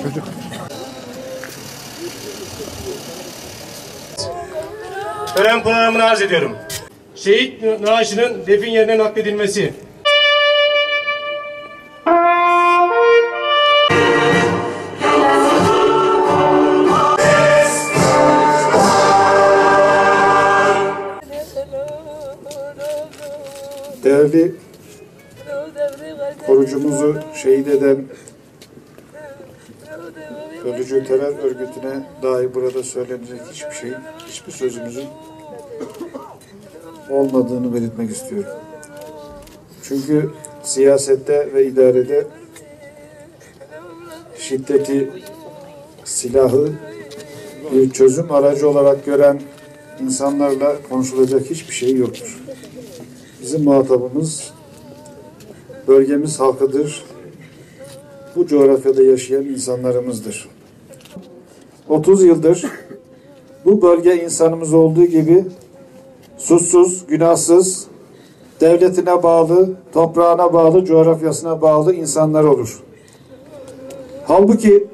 Çocuk. Tören programını arz ediyorum. Şehit naaşının defin yerine nakledilmesi. Değerli korucumuzu şehit eden ölücü terör örgütüne dair burada söylenecek hiçbir sözümüzün olmadığını belirtmek istiyorum. Çünkü siyasette ve idarede şiddeti, silahı bir çözüm aracı olarak gören insanlarla konuşulacak hiçbir şey yoktur. Bizim muhatabımız bölgemiz halkıdır. Bu coğrafyada yaşayan insanlarımızdır. 30 yıldır bu bölge insanımız olduğu gibi suçsuz, günahsız, devletine bağlı, toprağına bağlı, coğrafyasına bağlı insanlar olur. Halbuki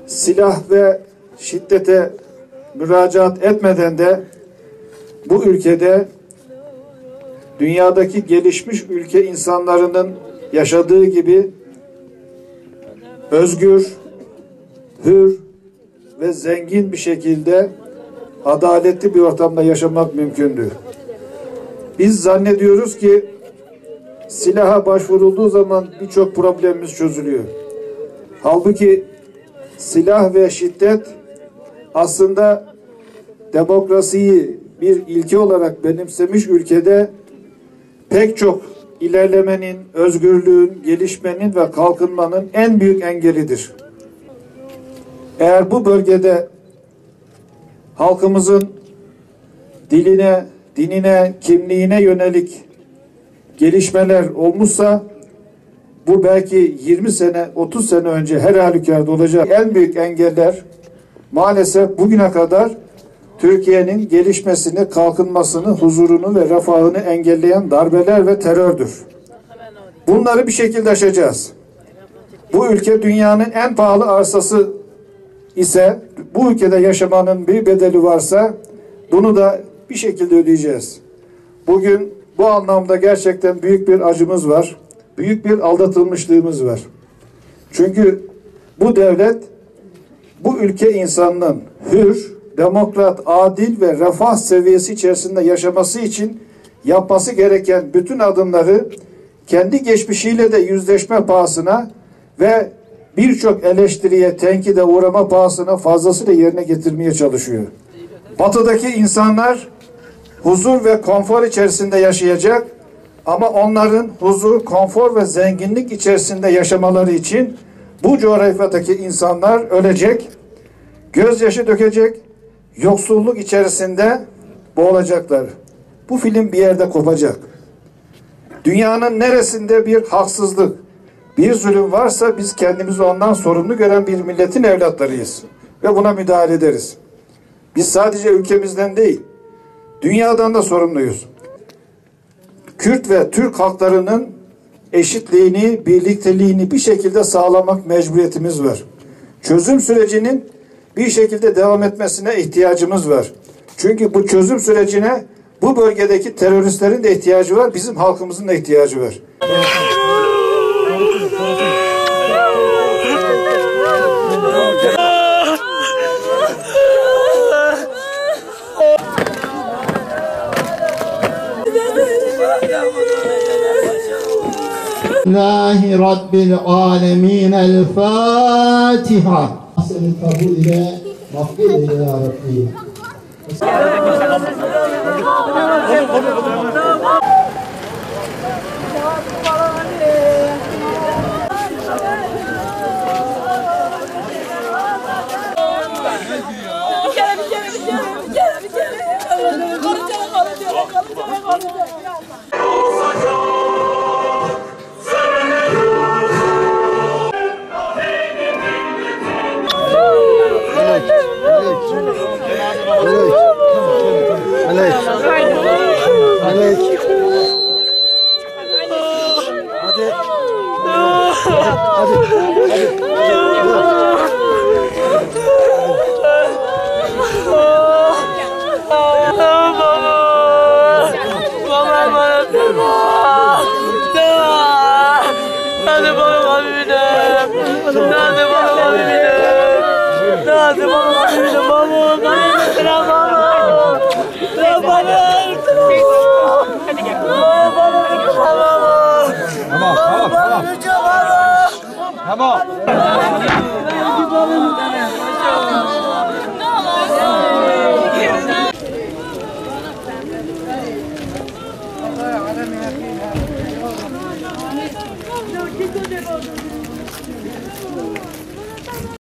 silah ve şiddete müracaat etmeden de bu ülkede dünyadaki gelişmiş ülke insanlarının yaşadığı gibi özgür, hür ve zengin bir şekilde adaletli bir ortamda yaşamak mümkündür. Biz zannediyoruz ki silaha başvurulduğu zaman birçok problemimiz çözülüyor. Halbuki silah ve şiddet aslında demokrasiyi bir ilke olarak benimsemiş ülkede pek çok ilerlemenin, özgürlüğün, gelişmenin ve kalkınmanın en büyük engelidir. Eğer bu bölgede halkımızın diline, dinine, kimliğine yönelik gelişmeler olmuşsa bu belki 20 sene, 30 sene önce her halükarda olacak en büyük engeller maalesef bugüne kadar Türkiye'nin gelişmesini, kalkınmasını, huzurunu ve refahını engelleyen darbeler ve terördür. Bunları bir şekilde aşacağız. Bu ülke dünyanın en pahalı arsası ise, bu ülkede yaşamanın bir bedeli varsa bunu da bir şekilde ödeyeceğiz. Bugün bu anlamda gerçekten büyük bir acımız var. Büyük bir aldatılmışlığımız var. Çünkü bu devlet, bu ülke insanının hür, demokrat, adil ve refah seviyesi içerisinde yaşaması için yapması gereken bütün adımları kendi geçmişiyle de yüzleşme pahasına ve birçok eleştiriye, tenkide uğrama pahasına fazlasıyla yerine getirmeye çalışıyor. Batıdaki insanlar huzur ve konfor içerisinde yaşayacak ama onların huzur, konfor ve zenginlik içerisinde yaşamaları için bu coğrafyadaki insanlar ölecek, gözyaşı dökecek, yoksulluk içerisinde boğulacaklar. Bu film bir yerde kopacak. Dünyanın neresinde bir haksızlık, bir zulüm varsa biz kendimizi ondan sorumlu gören bir milletin evlatlarıyız. Ve buna müdahale ederiz. Biz sadece ülkemizden değil, dünyadan da sorumluyuz. Kürt ve Türk halklarının eşitliğini, birlikteliğini bir şekilde sağlamak mecburiyetimiz var. Çözüm sürecinin bir şekilde devam etmesine ihtiyacımız var. Çünkü bu çözüm sürecine bu bölgedeki teröristlerin de ihtiyacı var, bizim halkımızın da ihtiyacı var. Lillahi Rabbil Alemin. El Fatiha. Senin kabul ile mağfir eyle ya Rabbi. Tamam.